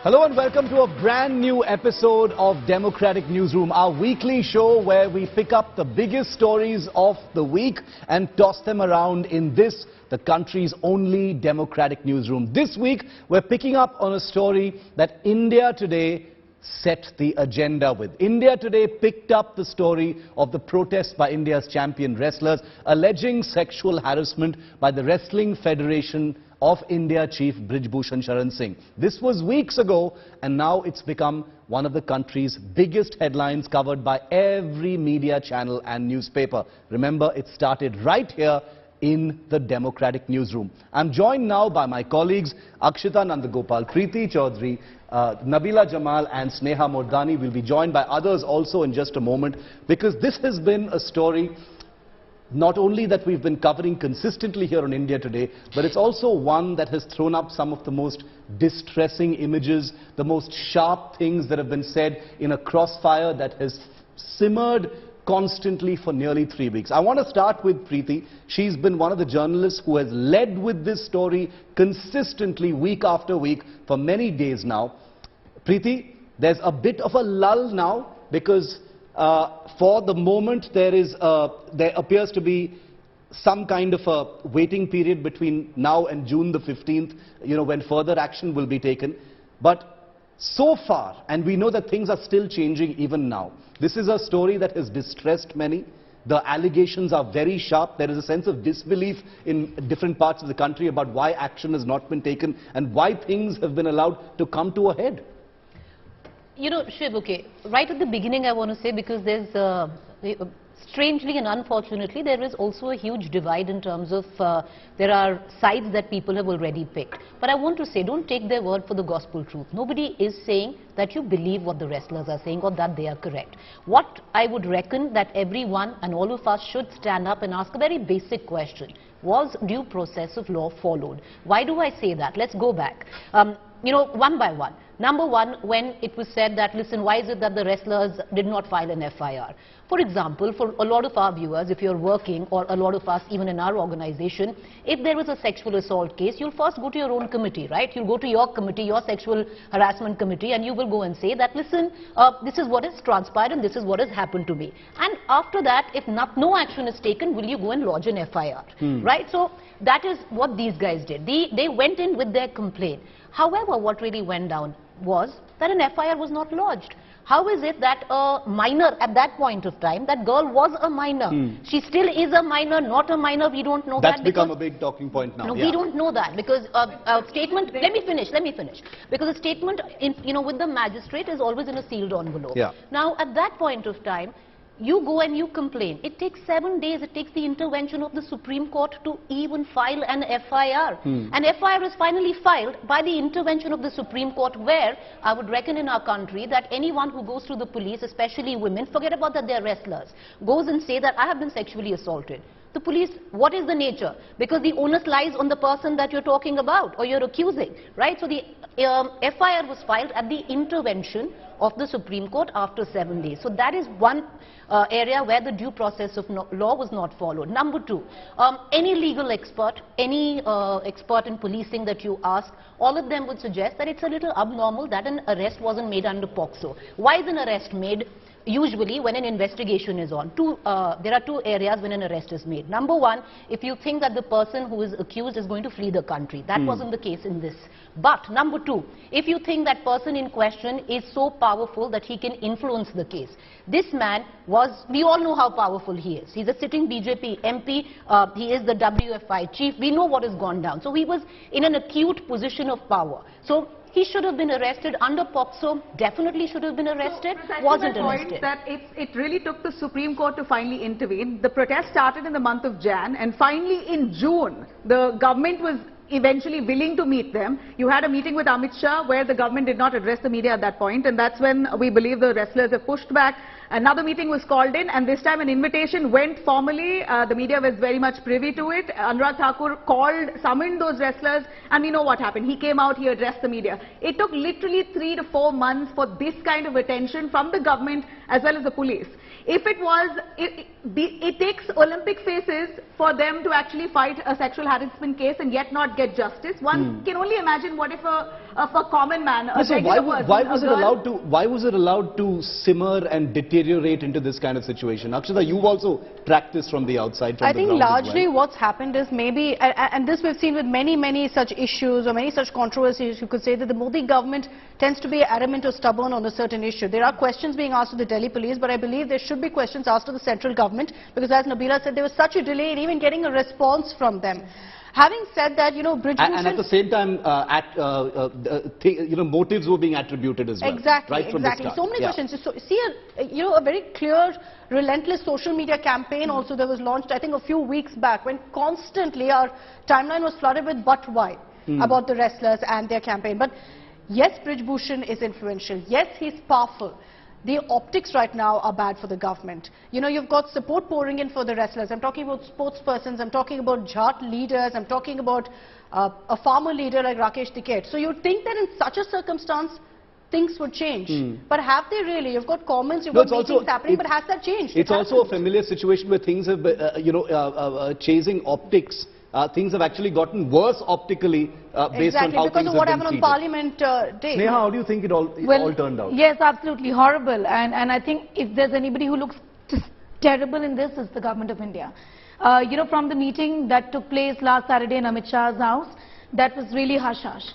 Hello and welcome to a brand new episode of Democratic Newsroom, our weekly show where we pick up the biggest stories of the week and toss them around in this, the country's only democratic newsroom. This week, we're picking up on a story that India Today set the agenda with. India Today picked up the story of the protest by India's champion wrestlers alleging sexual harassment by the Wrestling Federation of India chief Brij Sharan Singh. This was weeks ago and now it's become one of the country's biggest headlines covered by every media channel and newspaper. Remember, it started right here in the Democratic Newsroom. I'm joined now by my colleagues Akshita Nandagopal, Preeti Chaudhary, Nabila Jamal and Sneha Mordani. Will be joined by others also in just a moment, because this has been a story not only that we've been covering consistently here on India Today, but it's also one that has thrown up some of the most distressing images, the most sharp things that have been said in a crossfire that has simmered constantly for nearly 3 weeks. I want to start with Preeti. She's been one of the journalists who has led with this story consistently week after week for many days now. Preeti, there's a bit of a lull now because for the moment there appears to be some kind of a waiting period between now and June the 15th, when further action will be taken. But so far, and we know that things are still changing even now, this is a story that has distressed many. The allegations are very sharp. There is a sense of disbelief in different parts of the country about why action has not been taken and why things have been allowed to come to a head. Shiv, okay, right at the beginning I want to say, because there's, strangely and unfortunately, there is also a huge divide in terms of, there are sides that people have already picked. But I want to say, don't take their word for the gospel truth. Nobody is saying that you believe what the wrestlers are saying or that they are correct. What I would reckon that everyone and all of us should stand up and ask a very basic question. Was due process of law followed? Why do I say that? Let's go back. One by one. Number one, when it was said that, listen, why is it that the wrestlers did not file an FIR? For example, for a lot of our viewers, if you're working, or a lot of us, even in our organization, if there was a sexual assault case, you'll first go to your own committee, right? You'll go to your committee, your sexual harassment committee, and you will go and say that, listen, this is what has transpired and this is what has happened to me. And after that, if no action is taken, will you go and lodge an FIR, right? So that is what these guys did. They went in with their complaint. However, what really went down was that an FIR was not lodged. How is it that a minor at that point of time, that girl was a minor? She still is a minor, not a minor, we don't know that. That's become a big talking point now. No, we don't know that, because a statement, let me finish. Because a statement, with the magistrate is always in a sealed envelope. Yeah. Now, at that point of time, you go and you complain. It takes 7 days. It takes the intervention of the Supreme Court to even file an FIR. An FIR is finally filed by the intervention of the Supreme Court, where I would reckon in our country that anyone who goes to the police, especially women, forget about that they're wrestlers, goes and say that I have been sexually assaulted. The police, what is the nature? Because the onus lies on the person that you're talking about or you're accusing, right? So the FIR was filed at the intervention of the Supreme Court after 7 days. So that is one area where the due process of law was not followed. Number two, any legal expert, any expert in policing that you ask, all of them would suggest that it's a little abnormal that an arrest wasn't made under Pocso. Why is an arrest made? Usually when an investigation is on, there are two areas when an arrest is made. Number one, if you think that the person who is accused is going to flee the country. That wasn't the case in this. But number two, if you think that person in question is so powerful that he can influence the case. This man was, we all know how powerful he is. He's a sitting BJP MP, he is the WFI chief, we know what has gone down. So he was in an acute position of power. So he should have been arrested under Pocso, definitely should have been arrested, wasn't arrested. That it really took the Supreme Court to finally intervene. The protest started in the month of Jan, and finally in June, the government was eventually willing to meet them. You had a meeting with Amit Shah where the government did not address the media at that point, and that's when we believe the wrestlers have pushed back. Another meeting was called in, and this time an invitation went formally. The media was very much privy to it. Anurag Thakur summoned those wrestlers, and we know what happened. He came out, he addressed the media. It took literally 3 to 4 months for this kind of attention from the government as well as the police. If it was, it takes Olympic faces for them to actually fight a sexual harassment case and yet not get justice. One can only imagine what if a common man, a regular person, why was it allowed to simmer and deteriorate into this kind of situation? Akshata, you've also tracked this from the outside, from I the think ground as largely well. what's happened is maybe, and this we've seen with many such issues or many such controversies, you could say that the Modi government tends to be adamant or stubborn on a certain issue. There are questions being asked of the Delhi police, but I believe there should be questions asked of the central government, because as Nabila said, there was such a delay in even getting a response from them. Having said that, you know, Brij and at the same time, motives were being attributed as well. Exactly, right from exactly. the start. So many questions. So, see, a very clear, relentless social media campaign also that was launched, I think, a few weeks back, when constantly our timeline was flooded with "but why" about the wrestlers and their campaign. But yes, Bhushan is influential. Yes, he's powerful. The optics right now are bad for the government. You know, you've got support pouring in for the wrestlers. I'm talking about sportspersons, I'm talking about Jat leaders, I'm talking about a farmer leader like Rakesh Tikait. So you'd think that in such a circumstance, things would change. But have they really? You've got comments, you've got meetings happening, but has that changed? It's also a familiar situation where things have, chasing optics. Things have actually gotten worse optically based on how things have been treated. Because of what happened on Parliament Day. Sneha, how do you think it all turned out? Yes, absolutely horrible. And I think if there's anybody who looks just terrible in this, is the government of India. From the meeting that took place last Saturday in Amit Shah's house, that was really hush-hush.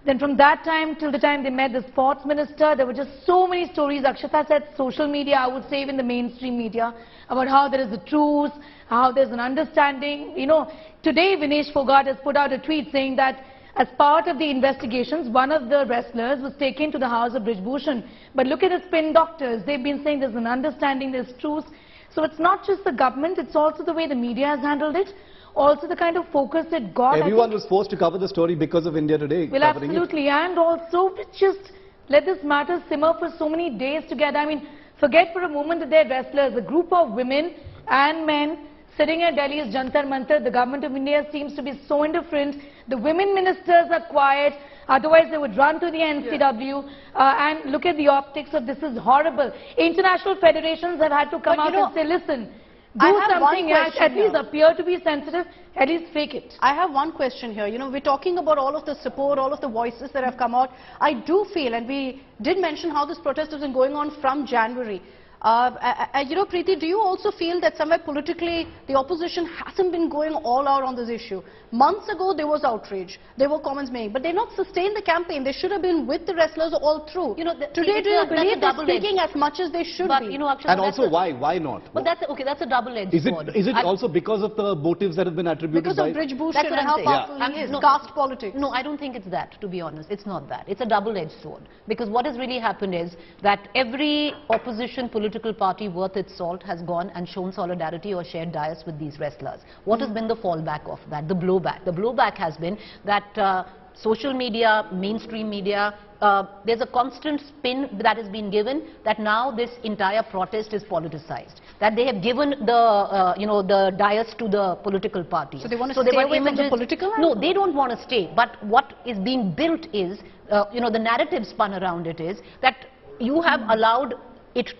Then from that time till the time they met the sports minister, there were just so many stories. Akshata said social media, I would say even the mainstream media, about how there is a truce, how there's an understanding. You know, today Vinesh Fogart has put out a tweet saying that as part of the investigations, one of the wrestlers was taken to the house of Bhushan. But look at the spin doctors. They've been saying there's an understanding, there's truce. So it's not just the government, it's also the way the media has handled it. Also the kind of focus it got. Everyone was forced to cover the story because of India Today. Well, absolutely. And also, just let this matter simmer for so many days together. I mean, forget for a moment that they're wrestlers. A group of women and men sitting at Delhi's Jantar Mantar. The government of India seems to be so indifferent. The women ministers are quiet. Otherwise, they would run to the NCW. And look at the optics of this is horrible. International federations have had to come out and say, listen, do something, at least appear to be sensitive, at least fake it. I have one question here. You know, we're talking about all of the support, all of the voices that have come out. I do feel, and we did mention how this protest has been going on from January. Preeti, do you also feel that somewhere politically the opposition hasn't been going all out on this issue? Months ago there was outrage, there were comments made, but they've not sustained the campaign. They should have been with the wrestlers all through. You know, today do you believe they're speaking as much as they should be? You know, Akshata, and also why not? But that's a double-edged sword. Is it also because of the motives that have been attributed because of Bhushan and how powerful he is, caste politics? No, I don't think it's that, to be honest. It's not that. It's a double-edged sword. Because what has really happened is that every opposition political party worth its salt has gone and shown solidarity or shared dais with these wrestlers. What has been the fallback of that? The blowback. The blowback has been that social media, mainstream media, there's a constant spin that has been given that now this entire protest is politicized. That they have given the, the dais to the political parties. So they want to stay away from the political? No, they don't want to stay. But what is being built is, the narrative spun around it is that you have allowed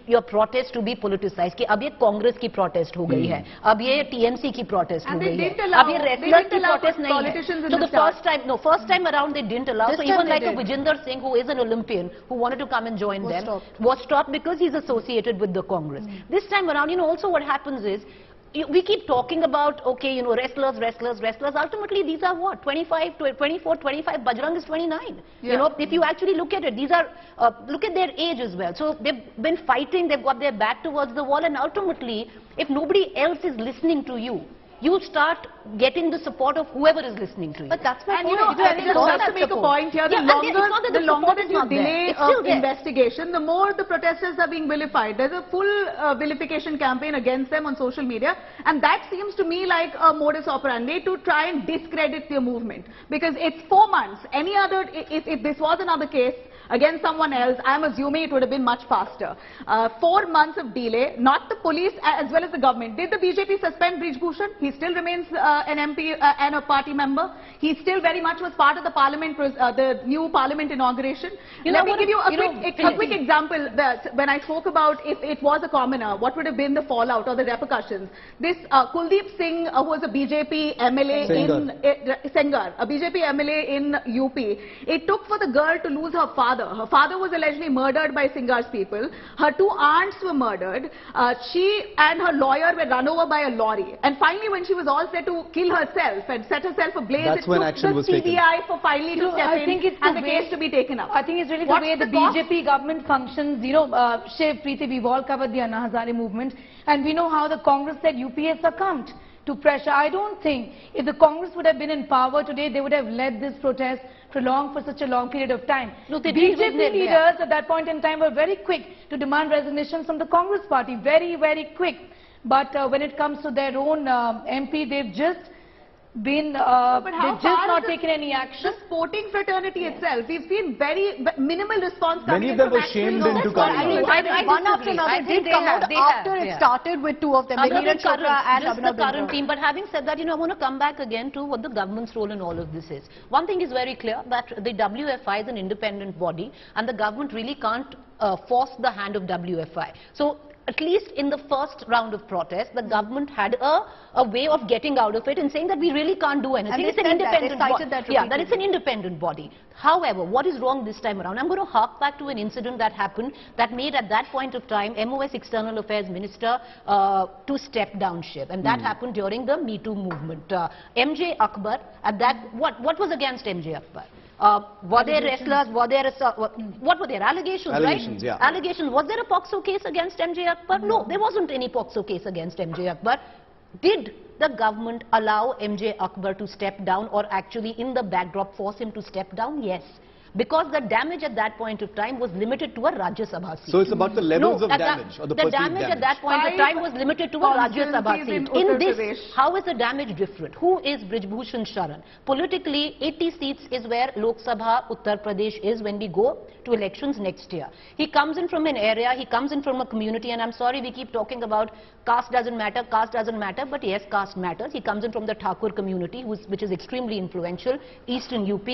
your protest to be politicized. कि अब ये कांग्रेस की protest हो गई है, अब ये TMC की protest हो गई है, अब ये wrestlers की protest नहीं है. So the first time around they didn't allow. So even like a Vijender Singh, who is an Olympian, who wanted to come and join them, was stopped because he's associated with the Congress. This time around, also what happens is, we keep talking about, okay, wrestlers. Ultimately, these are what? 25, 24, 25. Bajrang is 29. Yeah. If you actually look at it, these are, look at their age as well. So they've been fighting, they've got their back towards the wall, and ultimately, if nobody else is listening to you, you start getting the support of whoever is listening to you. But that's my point. Just to make a point here, the longer that you delay investigation, the more the protesters are being vilified. There's a full vilification campaign against them on social media, and that seems to me like a modus operandi to try and discredit their movement. Because it's 4 months. Any other, if this was another case, against someone else, I'm assuming it would have been much faster. 4 months of delay, not the police as well as the government. Did the BJP suspend Brij Bhushan? He still remains an MP and a party member. He still very much was part of the parliament, the new parliament inauguration. Let me give you a quick example. When I spoke about if it was a commoner, what would have been the fallout or the repercussions. This Kuldeep Singh, who was a BJP MLA Sengar, a BJP MLA in UP. It took for the girl to lose her father. Her father was allegedly murdered by Singhar's people. Her 2 aunts were murdered. She and her lawyer were run over by a lorry. And finally, when she was all set to kill herself and set herself ablaze, it took the CBI for finally to step in and the case to be taken up. I think it's really the way the BJP government functions. You know, Shiv, Preeti, we've all covered the Anna Hazare movement, and we know how the Congress said UPA succumbed to pressure. I don't think if the Congress would have been in power today, they would have let this protest prolong for such a long period of time. No, BJP leaders at that point in time were very quick to demand resignations from the Congress party. Very, very quick. But when it comes to their own MP, they've just been, they've just not taken any action. The sporting fraternity itself, we've seen very minimal response Many coming of them were shamed into coming out. One after another did come out after it started with 2 of them, Neeraj Chopra and the current team. But having said that, I want to come back again to what the government's role in all of this is. One thing is very clear, that the WFI is an independent body and the government really can't force the hand of WFI. So at least in the first round of protests, the government had a way of getting out of it and saying that we really can't do anything. It's an independent body. That it's an independent body. However, what is wrong this time around? I'm going to hark back to an incident that happened that made at that point of time MOS External Affairs Minister to step down Shiv, and that happened during the Me Too movement. MJ Akbar, at that, what was against MJ Akbar? Were there wrestlers? Were there what were there? Allegations, right? Yeah. Allegations. Was there a Pocso case against MJ Akbar? No, there wasn't any Pocso case against MJ Akbar. Did the government allow MJ Akbar to step down, or actually in the backdrop force him to step down? Yes. Because the damage at that point of time was limited to a Rajya Sabha seat. So it's about the levels of damage, or the perceived damage at that point of time was limited to a Rajya Sabha seat. In this, how is the damage different? Who is Brij Bhushan Sharan? Politically, 80 seats is where Lok Sabha, Uttar Pradesh is when we go to elections next year. He comes in from an area, he comes in from a community, and I'm sorry we keep talking about caste doesn't matter, but yes, caste matters. He comes in from the Thakur community, which is extremely influential, eastern UP.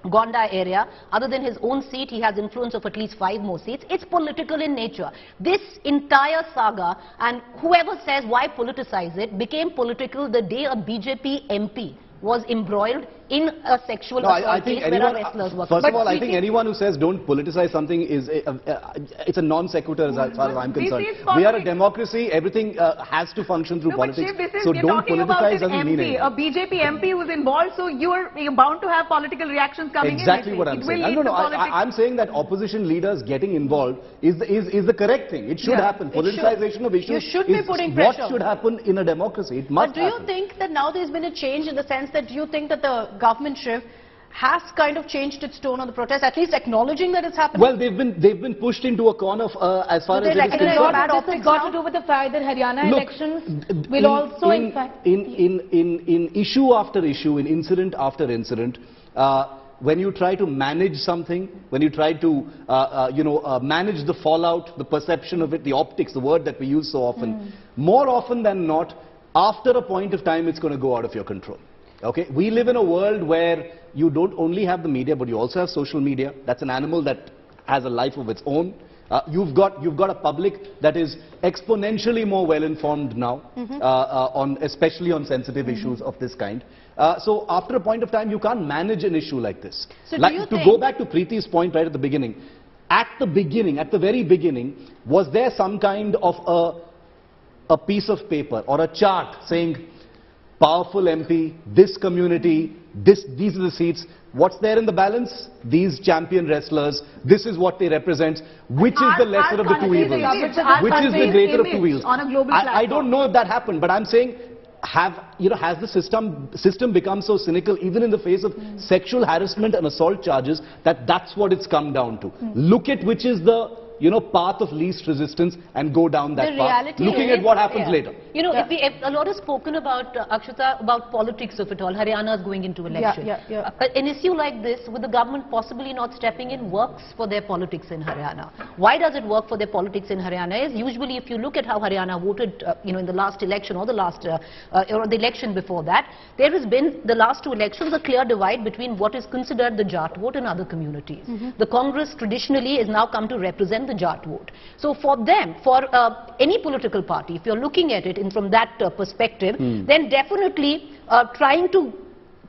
Gonda area. Other than his own seat, he has influence of at least 5 more seats. It's political in nature. This entire saga, and whoever says why politicize it, became political the day a BJP MP was embroiled in a sexual assault case where our wrestlers were. First of all, I think anyone who says don't politicize something is it's a non sequitur as far as I'm concerned. We are a democracy. Everything has to function through politics. So don't politicize doesn't mean anything. A BJP MP who's involved, so you're bound to have political reactions coming in. Exactly what I'm saying. No, I'm saying that opposition leaders getting involved is the correct thing. It should happen. Politicization of issues should be putting pressure. What should happen in a democracy. It must happen. But do you think that now there's been a change in the sense that you think that the government, Shiv, has kind of changed its tone on the protest, at least acknowledging that it's happening? Well, they've been pushed into a corner as far as it is concerned. This has got to do with the fact that Haryana elections will also, in fact, in issue after issue, in incident after incident, when you try to manage something, when you try to manage the fallout, the perception of it, the optics, the word that we use so often, more often than not, after a point of time, it's going to go out of your control. Okay, we live in a world where you don't only have the media, but you also have social media. That's an animal that has a life of its own. You've got a public that is exponentially more well informed now, especially on sensitive issues of this kind. So after a point of time, you can't manage an issue like this. So to go back to Preeti's point right at the beginning, at the very beginning, was there some kind of a piece of paper or a chart saying, powerful MP, this community, these are the seats. What's there in the balance? These champion wrestlers. This is what they represent. Which is the lesser of the two evils? Which is the greater of two evils? I don't know if that happened, but I'm saying, has the system become so cynical, even in the face of sexual harassment and assault charges, that's what it's come down to? Look at which is the path of least resistance and go down that path, looking at what happens later. You know, if a lot is spoken about, Akshata, about politics of it all. Haryana is going into election. An issue like this, with the government possibly not stepping in, works for their politics in Haryana. Why does it work for their politics in Haryana? Is usually, if you look at how Haryana voted, you know, in the last election or the last, or the election before that, there has been, the last two elections, a clear divide between what is considered the Jat vote and other communities. The Congress traditionally has now come to represent the Jat vote. So for them, for any political party, if you're looking at it from that perspective, then definitely trying to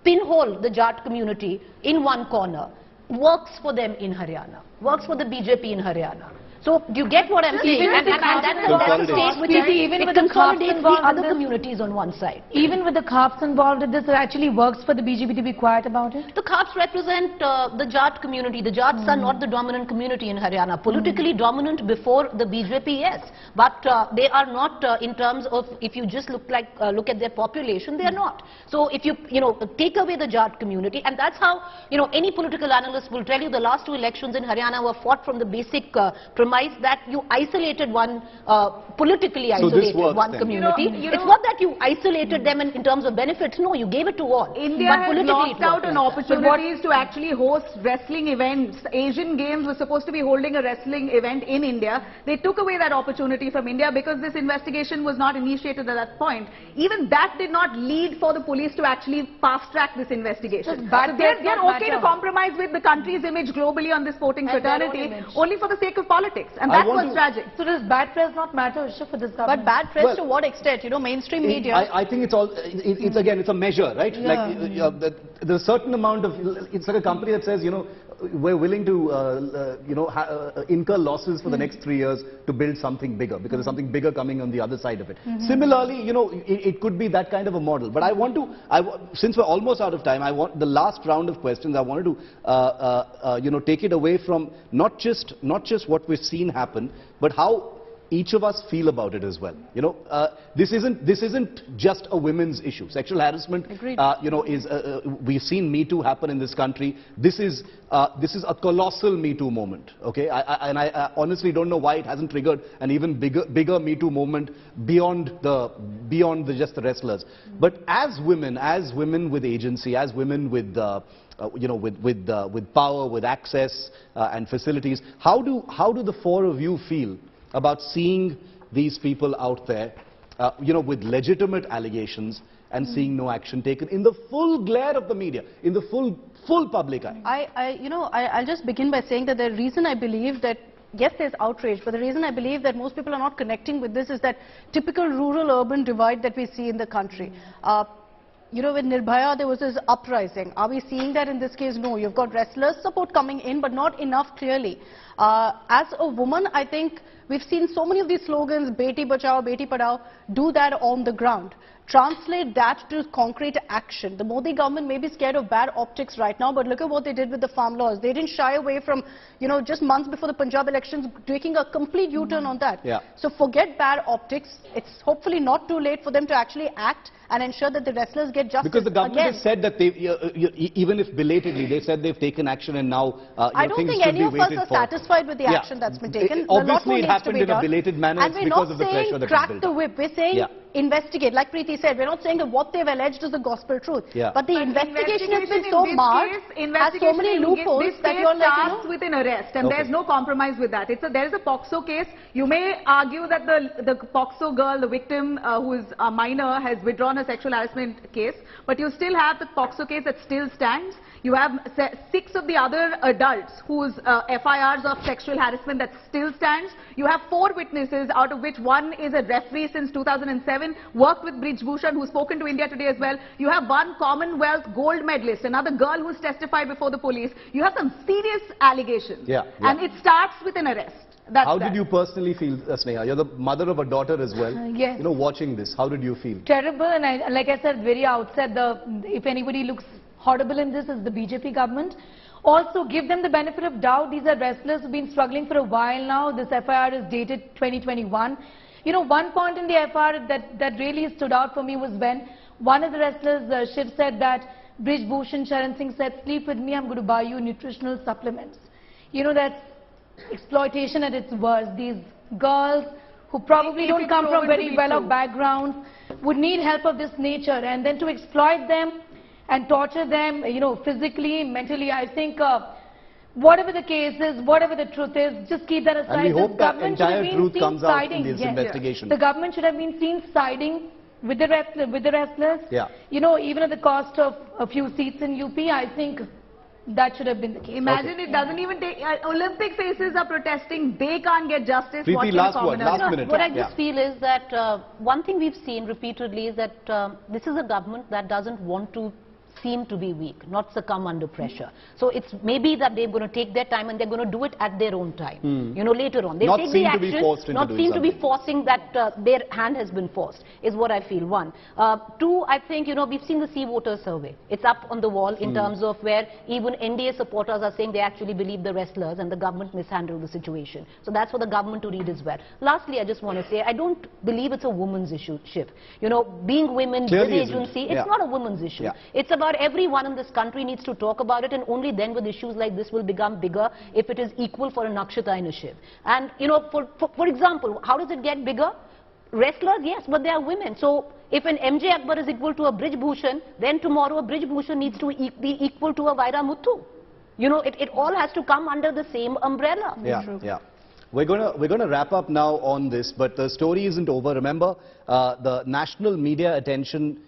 pinhole the Jat community in one corner works for them in Haryana, works for the BJP in Haryana. So do you get what I'm saying? And that's a state which even it consolidates the other communities on one side. Even with the Khaps involved in this, it actually works for the BJP to be quiet about it? The Khaps represent the Jat community. The Jats are not the dominant community in Haryana. Politically dominant before the BJP, yes. But they are not in terms of, if you just look at their population, they are not. So if you take away the Jat community, and that's how, any political analyst will tell you the last two elections in Haryana were fought from the basic premise that you isolated one, politically isolated one community. It's not that you isolated them in terms of benefits. No, you gave it to all. India has lost out on opportunities to actually host wrestling events. Asian Games was supposed to be holding a wrestling event in India. They took away that opportunity from India because this investigation was not initiated at that point. Even that did not lead for the police to actually fast-track this investigation. So they're okay to compromise with the country's image globally on this sporting fraternity only for the sake of politics. And that's what's tragic. So does bad press not matter, Isha, for this government? But bad press to what extent? Mainstream media. I think it's all, it's a measure, right? Like, there's a certain amount of, it's like a company that says, we're willing to, incur losses for the next 3 years to build something bigger, because there's something bigger coming on the other side of it. Similarly, it could be that kind of a model. But I want to, since we're almost out of time, I want the last round of questions. I wanted to, take it away from not just what we've seen happen, but how each of us feel about it as well. This isn't just a women's issue. Sexual harassment, we've seen Me Too happen in this country. This is a colossal Me Too moment. Okay, I honestly don't know why it hasn't triggered an even bigger Me Too movement beyond just the wrestlers. But as women with agency, as women with with power, with access and facilities, how do the four of you feel about seeing these people out there, with legitimate allegations and seeing no action taken in the full glare of the media, in the full public eye? I'll just begin by saying that the reason I believe that, yes, there's outrage, but the reason I believe that most people are not connecting with this is that typical rural-urban divide that we see in the country. With Nirbhaya, there was this uprising. Are we seeing that in this case? No. You've got wrestlers' support coming in, but not enough, clearly. As a woman, I think we've seen so many of these slogans, Beti Bachao, Beti Padhao, do that on the ground. Translate that to concrete action. The Modi government may be scared of bad optics right now, but look at what they did with the farm laws. They didn't shy away from, just months before the Punjab elections, taking a complete U-turn on that. So forget bad optics. It's hopefully not too late for them to actually act and ensure that the wrestlers get justice. Because the government has said that they, even if belatedly, they said they've taken action, and now I don't think any of us are satisfied with the action that's been taken. Obviously, it happened in a belated manner. And we're not saying crack the whip. We're saying investigate. Like Preeti said, we're not saying that what they've alleged is the gospel truth. But the investigation has been so marred, has so many loopholes that you're starts with an arrest, and there's no compromise with that. There is a Pocso case. You may argue that the Pocso girl, the victim who is a minor, has withdrawn a sexual harassment case, but you still have the Pocso case that still stands. You have 6 of the other adults whose FIRs of sexual harassment that still stands. You have 4 witnesses, out of which one is a referee since 2007, worked with Brij Bhushan, who's spoken to India Today as well. You have 1 Commonwealth gold medalist, another girl who's testified before the police. You have some serious allegations. And it starts with an arrest. How did you personally feel, Sneha? You're the mother of a daughter as well. Yes. Watching this, how did you feel? Terrible, and like I said very outset, if anybody looks horrible in this is the BJP government. Also, give them the benefit of doubt. These are wrestlers who've been struggling for a while now. This FIR is dated 2021. One point in the FIR that really stood out for me was when one of the wrestlers, Shiv, said that Brij Bhushan, Sharan Singh said, sleep with me, I'm going to buy you nutritional supplements. That's exploitation at its worst. These girls who probably If don't it's come from proven to very be well-off true. backgrounds, would need help of this nature, and then to exploit them and torture them, physically, mentally, I think whatever the case is, whatever the truth is, just keep that aside. And we hope that government should have entire been truth seen comes out in siding, this yes. investigation. The government should have been seen siding with the wrestlers. Yeah. Even at the cost of a few seats in UP, I think that should have been the case. Imagine it doesn't even take... Olympic faces are protesting. They can't get justice. Preeti, What can last a word, commoner last do? minute. What I Yeah. just feel is that one thing we've seen repeatedly is that this is a government that doesn't want to seem to be weak, not succumb under pressure. So it's maybe that they're going to take their time and they're going to do it at their own time. Later on. They'll Not take seem the to be action, forced into not doing seem to be something. forcing that their hand has been forced, is what I feel. One. Two, I think, we've seen the Sea Voter survey. It's up on the wall in terms of where even NDA supporters are saying they actually believe the wrestlers and the government mishandled the situation. So that's for the government to read as well. Lastly, I just want to say, I don't believe it's a woman's issue. Being women, Clearly this isn't. agency, Yeah. it's not a woman's issue. Yeah. It's about everyone in this country needs to talk about it, and only then will issues like this will become bigger if it is equal for a Nakshata in a Shiv. And, for example, how does it get bigger? Wrestlers, yes, but they are women. So if an MJ Akbar is equal to a Brij Bhushan, then tomorrow a Brij Bhushan needs to be equal to a Vaira Muthu. It all has to come under the same umbrella. Yeah. We're going to wrap up now on this, but the story isn't over. Remember, the national media attention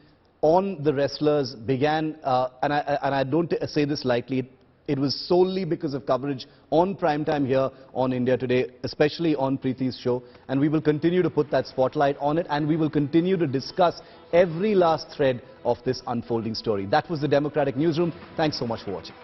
on the wrestlers began, and I don't say this lightly, it was solely because of coverage on primetime here on India Today, especially on Preeti's show, and we will continue to put that spotlight on it, and we will continue to discuss every last thread of this unfolding story. That was the Democratic Newsroom. Thanks so much for watching.